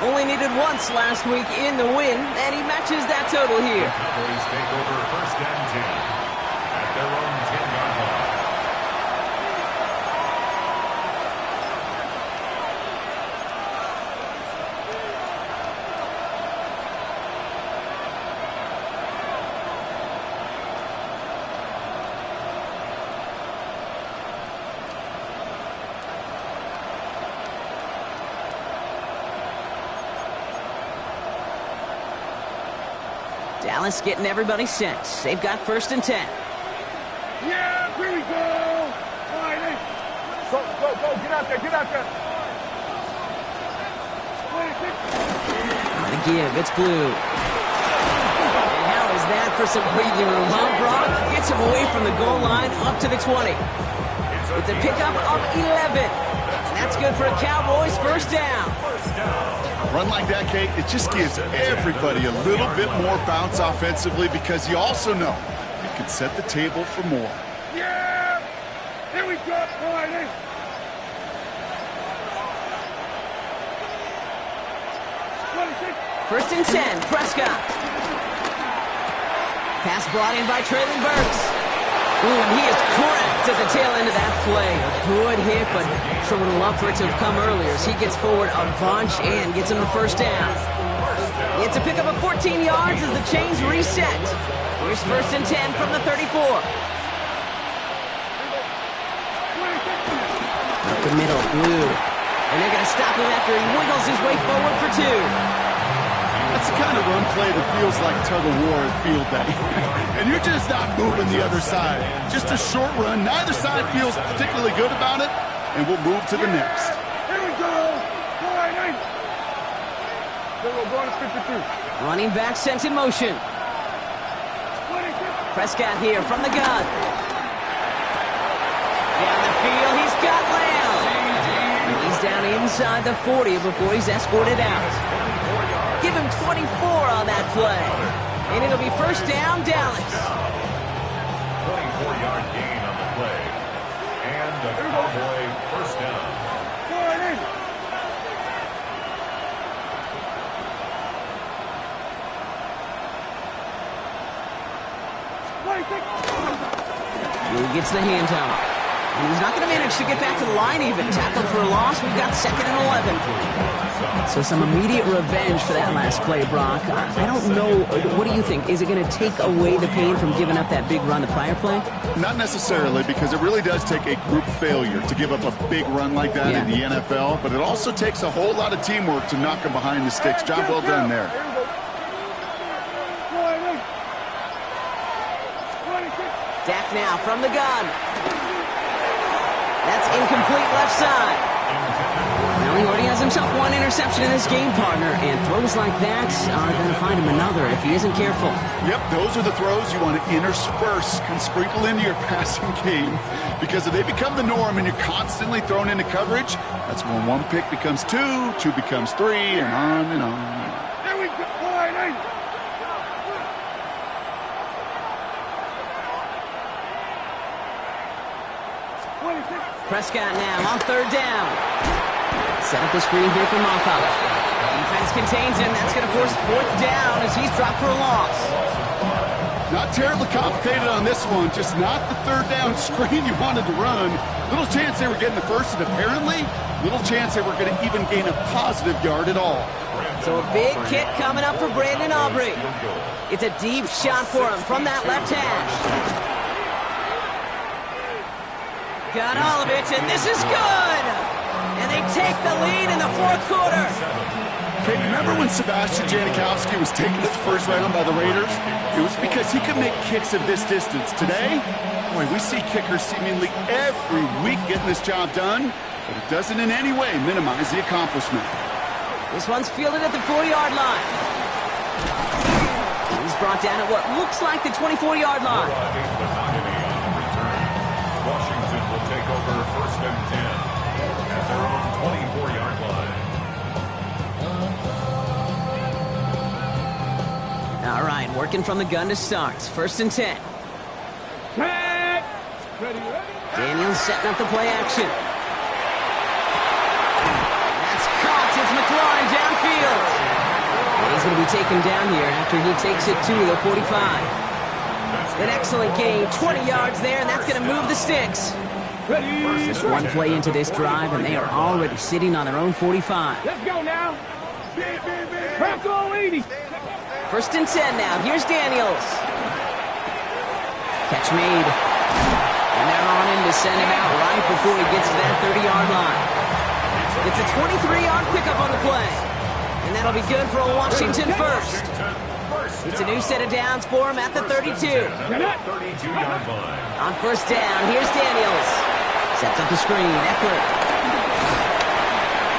Only needed once last week in the win, and he matches that total here. Cowboys take over 1st and 10 at their own 10-yard line. Dallas getting everybody set. They've got 1st and 10. Yeah, here we go. All right, hey. Go, get out there, get out there. The give. It's blue. And how is that for some breathing room, huh, Brock? Gets him away from the goal line up to the 20. It's a pickup of 11. And that's good for a Cowboys first down. A run like that, Kate, it just gives everybody a little bit more bounce offensively because you also know it can set the table for more. Yeah! Here we go, Friday! First and 10, Prescott. Pass brought in by Traylon Burks. Ooh, and he is cracked at the tail end of that play. A good hit, but sure would have loved for it to have come earlier as he gets forward a bunch and gets him the first down. It's a pickup of 14 yards as the chains reset. Here's first and 10 from the 34. Up the middle, blue. And they're going to stop him after he wiggles his way forward for 2. That's the kind of run play that feels like tug-of-war at field day. And you're just not moving the other side. Just a short run. Neither side feels particularly good about it, and we'll move to the next. Here we go! Friday! Then we'll go to 52. Running back sent in motion. Prescott here from the gun. Down the field, he's got Lamb. And he's down inside the 40 before he's escorted out. Give him 24 on that play. And it'll be first down, Dallas. 24-yard gain on the play. And a Cowboy first down. He gets the handoff. And he's not going to manage to get back to the line even. Tackled for a loss. We've got second and 11. So some immediate revenge for that last play, Brock. I don't know. What do you think? Is it going to take away the pain from giving up that big run the prior play? Not necessarily, because it really does take a group failure to give up a big run like that in the NFL. But it also takes a whole lot of teamwork to knock him behind the sticks. Job well done there. Dak now from the gun. That's incomplete left side. Now he already has himself one interception in this game, partner, and throws like that are going to find him another if he isn't careful. Yep, those are the throws you want to intersperse and sprinkle into your passing game, because if they become the norm and you're constantly thrown into coverage, that's when one pick becomes two, two becomes three, and on and on. There we go. Prescott now on third down. Set up the screen here for Moffa. Defense contains him. That's going to force fourth down as he's dropped for a loss. Not terribly complicated on this one. Just not the third down screen you wanted to run. Little chance they were getting the first, and apparently little chance they were going to even gain a positive yard at all. So a big kick coming up for Brandon Aubrey. It's a deep shot for him from that left hash. Got all of it, and this is good! And they take the lead in the fourth quarter. Okay, remember when Sebastian Janikowski was taken at the first round by the Raiders? It was because he could make kicks of this distance. Today, boy, we see kickers seemingly every week getting this job done, but it doesn't in any way minimize the accomplishment. This one's fielded at the 4-yard line. He's brought down at what looks like the 24-yard line. Washington will take over first and 10 at their own 24-yard line. All right, working from the gun to start. First and 10. Daniels setting up the play action. That's caught. It's McLaurin downfield. He's going to be taken down here after he takes it to the 45. An excellent gain, 20 yards there, and that's going to move the sticks. Just one play into this drive, and they are already sitting on their own 45. Let's go now. Crack all 80. First and 10 now. Here's Daniels. Catch made. And they're on him to send him out right before he gets to that 30-yard line. It's a 23-yard pickup on the play. And that'll be good for a Washington first. It's a new set of downs for him at the 32. 32-yard line. On first down, here's Daniels. Sets up the screen, Eckler.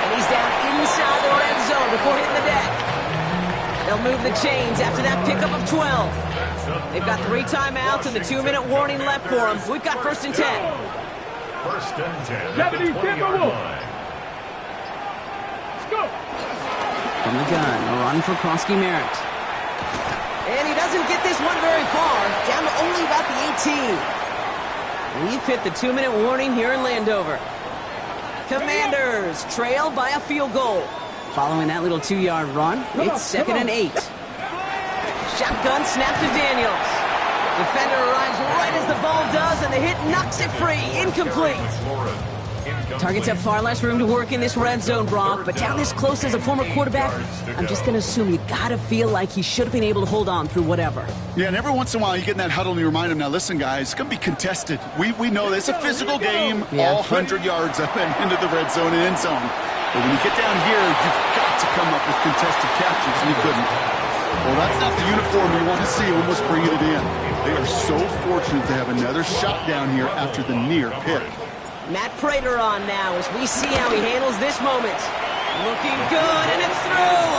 And he's down inside the red zone before hitting the deck. move the chains after that pickup of 12. They've got 3 timeouts and the 2-minute warning left for them. We've got 1st and 10. 1st and 10 at the 70, 20-yard line. Let's go. From the gun, a run for Krosky Merritt. And he doesn't get this one very far, down to only about the 18. We've hit the 2-minute warning here in Landover. Commanders trail by a field goal. Following that little 2-yard run, it's 2nd and 8. Shotgun snap to Daniels. Defender arrives right as the ball does, and the hit knocks it free. Incomplete. Targets have far less room to work in this red zone, Brock, but down this close as a former quarterback, I'm just going to assume you got to feel like he should have been able to hold on through whatever. Yeah, and every once in a while you get in that huddle and you remind him, now listen, guys, it's going to be contested. We know this. It's a physical game, all 100 yards up and into the red zone and end zone. But when you get down here, you've got to come up with contested catches, and he couldn't. Well, that's not the uniform you want to see, almost bringing it in. They are so fortunate to have another shot down here after the near pick. Matt Prater on now as we see how he handles this moment. Looking good, and it's through!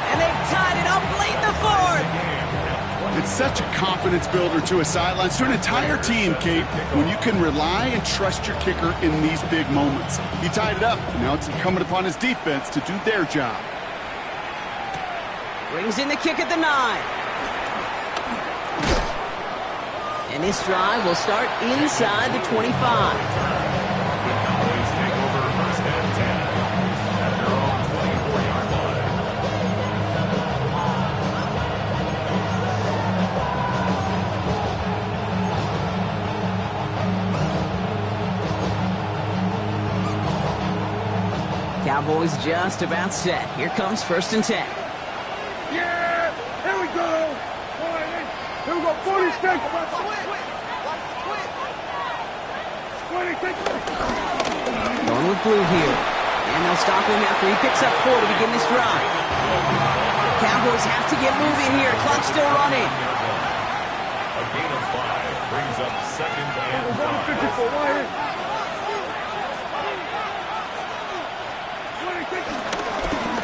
And they've tied it up late in the 4th! It's such a confidence builder to a sideline, to an entire team, Kate, when you can rely and trust your kicker in these big moments. He tied it up. Now it's incumbent upon his defense to do their job. Brings in the kick at the 9. And this drive will start inside the 25. Cowboys just about set. Here comes 1st and 10. Yeah, here we go. Here we go, 46. 26. Going with blue here. And they'll stop him after he picks up 4 to begin this drive. Cowboys have to get moving here. Clock still running. A gain of 5 brings up 2nd and 5.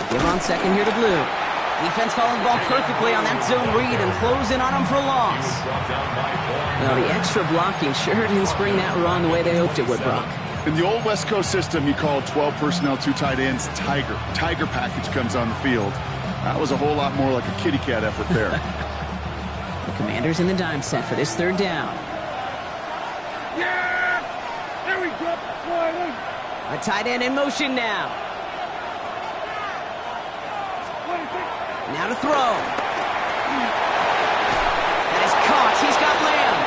Give on 2nd here to blue. Defense following the ball perfectly on that zone read and close in on him for a loss. Well, the extra blocking sure didn't spring that run the way they hoped it would, Brock. In the old West Coast system, you called 12 personnel, 2 tight ends, Tiger. Tiger package comes on the field. That was a whole lot more like a kitty cat effort there. The Commanders in the dime set for this 3rd down. Yeah! There we go. A tight end in motion now. Now to throw. That is caught. He's got Lamb.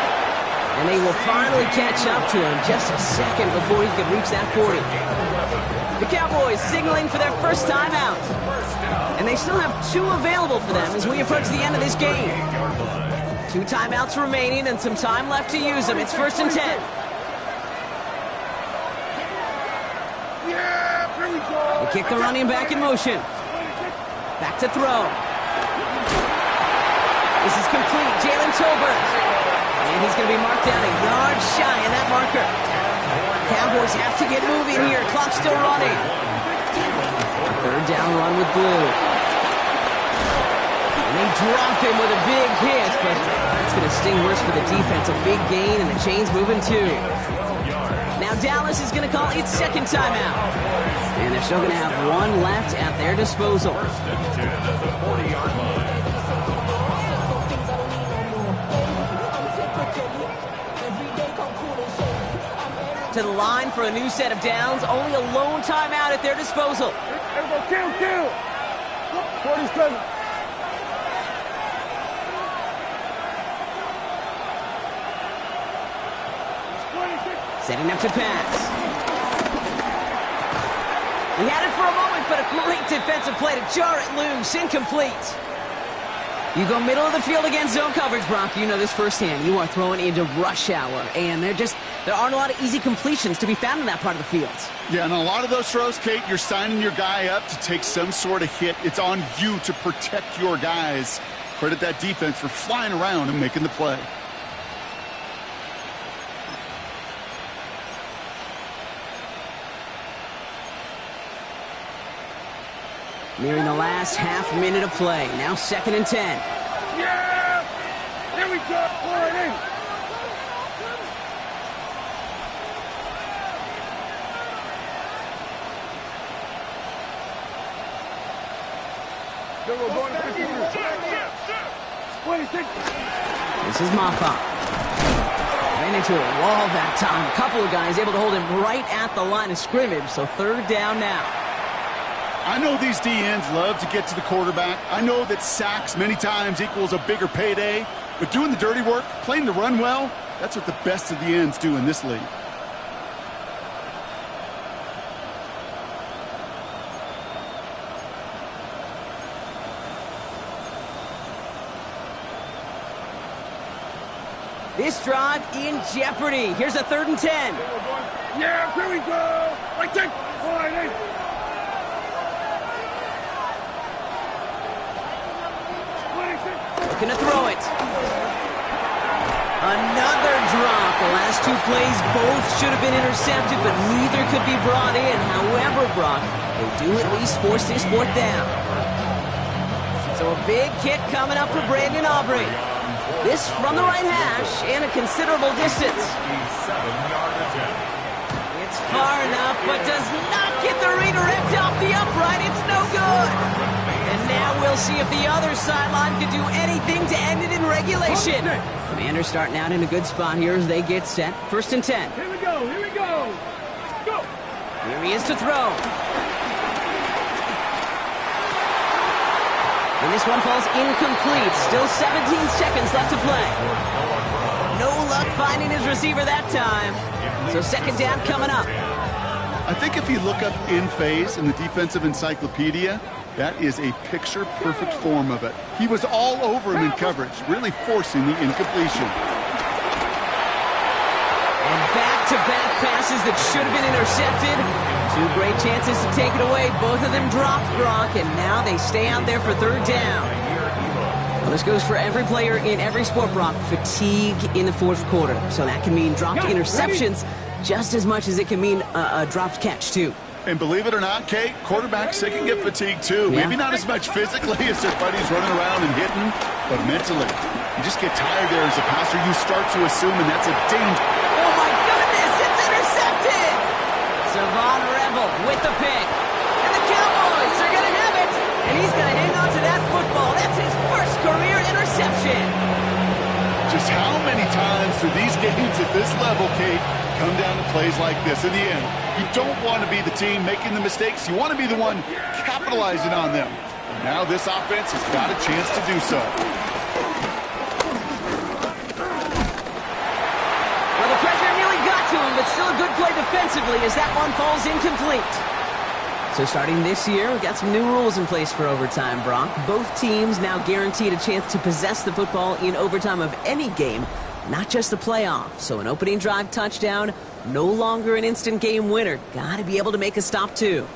And they will finally catch up to him just a second before he could reach that 40. The Cowboys signaling for their first time out. And they still have 2 available for them as we approach the end of this game. 2 timeouts remaining and some time left to use them. It's 1st and 10. Yeah, here we go. They kick the running back in motion. Back to throw. This is complete. Jalen Tolbert. And he's going to be marked down a yard shy of that marker. Cowboys have to get moving here. Clock still running. 3rd down run with blue. And they drop him with a big hit, but that's going to sting worse for the defense. A big gain, and the chain's moving too. Now Dallas is going to call its 2nd timeout. And they're still going to have 1 left at their disposal. 1st and 10 at the 40-yard line. To the line for a new set of downs. Only a lone timeout at their disposal. Everybody kill. 47. Setting up to pass. He had it for a moment, but a great defensive play to jar it loose. Incomplete. You go middle of the field against zone coverage, Brock. You know this firsthand. You are throwing into rush hour, and there aren't a lot of easy completions to be found in that part of the field. Yeah, and a lot of those throws, Kate, you're signing your guy up to take some sort of hit. It's on you to protect your guys. Credit that defense for flying around and making the play. Nearing the last half minute of play. Now 2nd and 10. Yeah! Here we go! All right, in. Then we're going to 26. This is Maffa. Ran into a wall that time. A couple of guys able to hold him right at the line of scrimmage. So 3rd down now. I know these DNs love to get to the quarterback. I know that sacks many times equals a bigger payday. But doing the dirty work, playing the run well, that's what the best of the ends do in this league. This drive in jeopardy. Here's a 3rd and 10. Yeah, here we go! Right, take! All right, in. Looking to throw it. Another drop. The last 2 plays both should have been intercepted, but neither could be brought in. However, Brock, they do at least force this 4th down. So a big kick coming up for Brandon Aubrey. This from the right hash and a considerable distance. It's far enough, but does not get the redirect off the upright. It's no good. And now we'll see if the other sideline can do anything to end it in regulation. Commanders starting out in a good spot here as they get set. 1st and 10. Here we go, here we go. Go. Here he is to throw. And this one falls incomplete. Still 17 seconds left to play. No luck finding his receiver that time. So 2nd down coming up. I think if you look up in phase in the defensive encyclopedia, that is a picture-perfect form of it. He was all over him in coverage, really forcing the incompletion. And back-to-back passes that should have been intercepted. 2 great chances to take it away. Both of them dropped, Brock, and now they stay out there for 3rd down. Well, this goes for every player in every sport, Brock. Fatigue in the 4th quarter. So that can mean dropped interceptions just as much as it can mean a dropped catch, too. And believe it or not, Kate, quarterbacks, they can get fatigued too. Yeah. Maybe not as much physically as their buddies running around and hitting, but mentally. You just get tired there as a passer. You start to assume, and that's a danger. Oh, my goodness, it's intercepted! Savon Rebel with the pick. And the Cowboys are going to have it. And he's going to hang on to that football. That's his first career interception. Just how many times do these games at this level, Kate, come down to plays like this? In the end, you don't want to be the team making the mistakes. You want to be the one capitalizing on them. And now this offense has got a chance to do so. Well, the pressure nearly got to him, but still a good play defensively as that one falls incomplete. So starting this year, we've got some new rules in place for overtime, Brock. Both teams now guaranteed a chance to possess the football in overtime of any game, not just the playoff. So an opening drive touchdown, no longer an instant game winner. Got to be able to make a stop, too.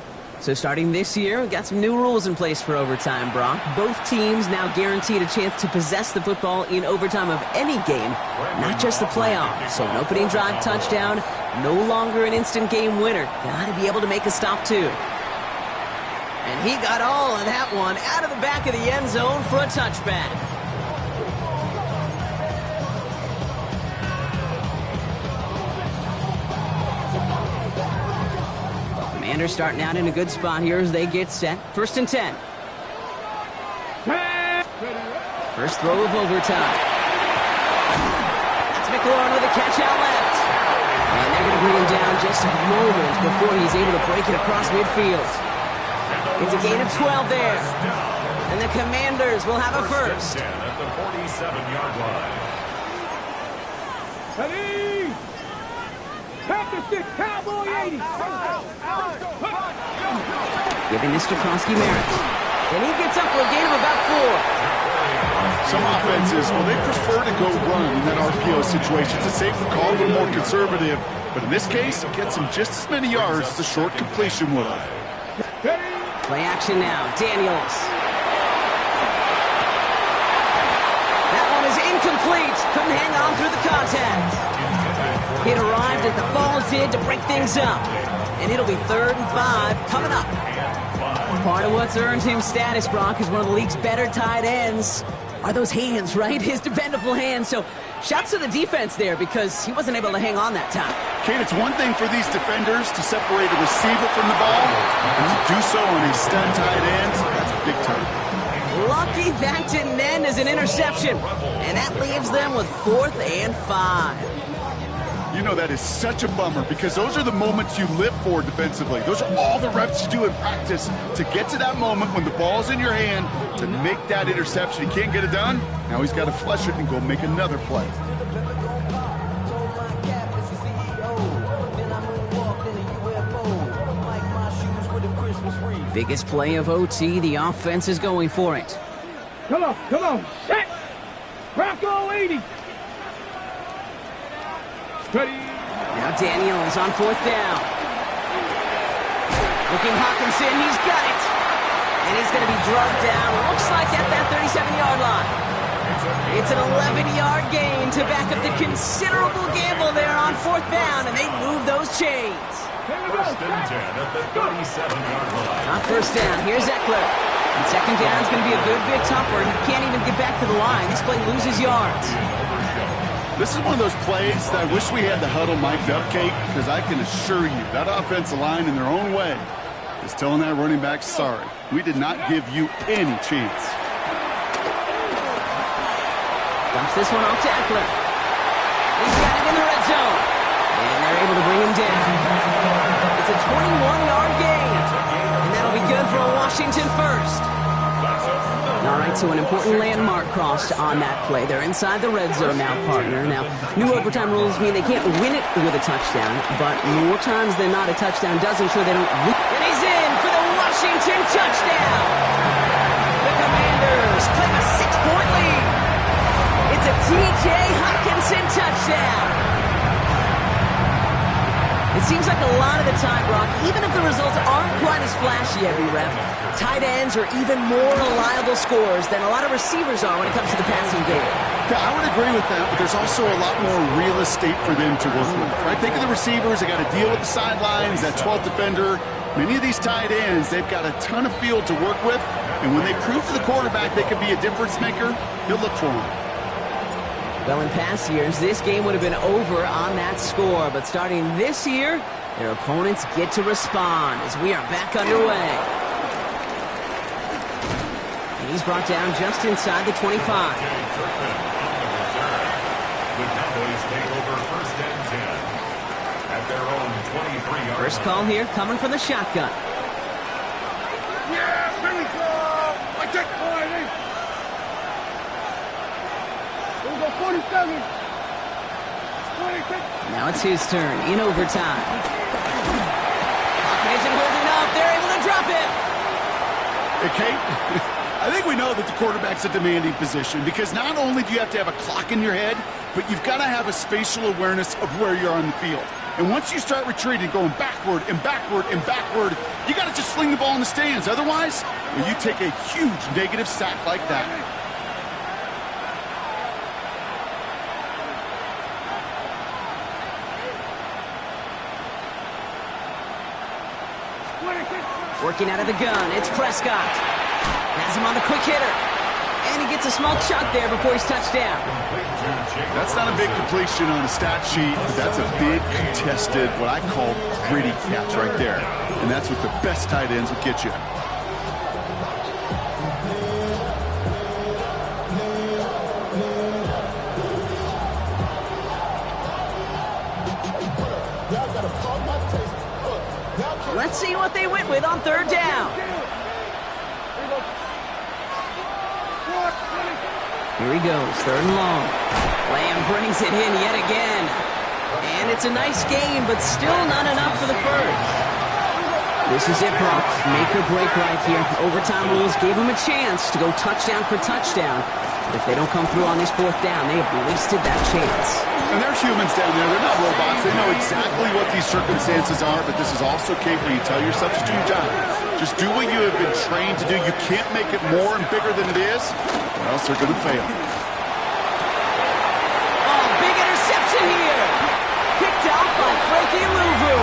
So starting this year, we've got some new rules in place for overtime, Brock. Both teams now guaranteed a chance to possess the football in overtime of any game, not just the playoff. So an opening drive touchdown, no longer an instant game winner. Got to be able to make a stop, too. And he got all of that one out of the back of the end zone for a touchback. Commanders starting out in a good spot here as they get set. 1st and 10. First throw of overtime. That's McLaurin with a catch out left. And they're going to bring him down just moments before he's able to break it across midfield. It's a gain of 12 there. And the Commanders will have a first. At the 47-yard line. Ready? Tap the stick, Cowboy 80. Giving this to Krosky Merritt. And he gets up for a gain of about 4. Some offenses, well, they prefer to go run in that RPO situation. It's a safer call, a little more conservative. But in this case, it gets him just as many yards as a short completion would have. Play action now. Daniels. That one is incomplete. Couldn't hang on through the contact. It arrived as the ball did to break things up. And it'll be 3rd and 5 coming up. Part of what's earned him status, Brock, is one of the league's better tight ends. Are those hands, right? His dependable hands. So shouts to the defense there because he wasn't able to hang on that time. Kate, it's one thing for these defenders to separate a receiver from the ball, and to do so on a stud tight end, that's big time. Lucky that didn't end as an interception. And that leaves them with 4th and 5. You know that is such a bummer because those are the moments you live for defensively. Those are all the reps you do in practice to get to that moment when the ball's in your hand to make that interception. He can't get it done. Now he's got to flush it and go make another play. Biggest play of OT, the offense is going for it. Come on, set! Rocco 80! Steady! Now Daniels on 4th down. Looking Hawkinson, he's got it! And he's going to be drugged down, looks like at that 37-yard line. It's an 11-yard gain to back up the considerable gamble there on 4th down, and they move those chains. First and 10 at the 37-yard line. On 1st down, here's Eckler. And 2nd down is going to be a good bit tougher. He can't even get back to the line. This play loses yards. This is one of those plays that I wish we had the huddle mic'd up, Kate, because I can assure you that offensive line in their own way is telling that running back, sorry, we did not give you any chance. Dumps this one off to Eckler. He's got it in the red zone. And they're able to bring him down. It's a 21-yard gain. And that'll be good for a Washington first. All right, so an important landmark crossed on that play. They're inside the red zone now, partner. Now, new overtime rules mean they can't win it with a touchdown, but more times than not, a touchdown does ensure they don't win. And he's in for the Washington touchdown. The Commanders claim a 6-point lead. It's a T.J. Hockenson touchdown. It seems like a lot of the time, Brock, even if the results aren't quite as flashy every rep, tight ends are even more reliable scorers than a lot of receivers are when it comes to the passing game. Yeah, I would agree with that, but there's also a lot more real estate for them to work with, right? Think of the receivers. They got to deal with the sidelines, that 12th defender. Many of these tight ends, they've got a ton of field to work with, and when they prove to the quarterback they can be a difference maker, he'll look for them. Well, in past years, this game would have been over on that score, but starting this year, their opponents get to respond as we are back underway. And he's brought down just inside the 25. The Cowboys take over 1st and 10 at their own 23-yard First call here coming from the shotgun. Yeah, here we go! I take 20! Here we go, 47! 26! Now it's his turn in overtime. Hawkins isn't holding up. They're able to drop it. Hey, Kate, I think we know that the quarterback's a demanding position because not only do you have to have a clock in your head, but you've got to have a spatial awareness of where you're on the field. And once you start retreating, going backward and backward and backward, you got to just sling the ball in the stands. Otherwise, well, you take a huge negative sack like that. Working out of the gun, it's Prescott. Has him on the quick hitter. And he gets a small chunk there before he's touched down. That's not a big completion on a stat sheet, but that's a big contested, what I call gritty catch right there. And that's what the best tight ends will get you. Let's see what they went with on 3rd down. Here he goes, 3rd and long. Lamb brings it in yet again. And it's a nice game, but still not enough for the first. This is it, Brock. Make or break right here. Overtime rules gave them a chance to go touchdown for touchdown. But if they don't come through on this 4th down, they have wasted that chance. And they're humans down there. They're not robots. They know exactly what these circumstances are, but this is also, Kate, where you tell yourself just do your job. Just do what you have been trained to do. You can't make it more and bigger than it is, or else they're going to fail. Oh, big interception here. Picked out by Frankie Louvu.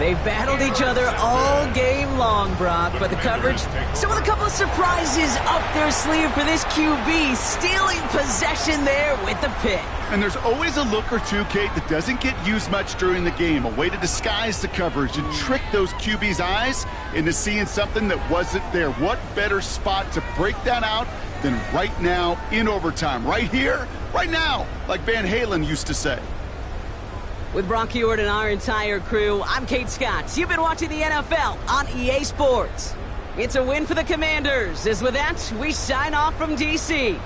They've battled each other all game long, Brock, but the coverage, so with a couple of surprises up their sleeve for this QB, stealing possession there with the pick. And there's always a look or two, Kate, that doesn't get used much during the game. A way to disguise the coverage and trick those QB's eyes into seeing something that wasn't there. What better spot to break that out than right now in overtime? Right here, right now, like Van Halen used to say. With Brock Heward and our entire crew, I'm Kate Scott. You've been watching the NFL on EA Sports. It's a win for the Commanders, as with that, we sign off from D.C.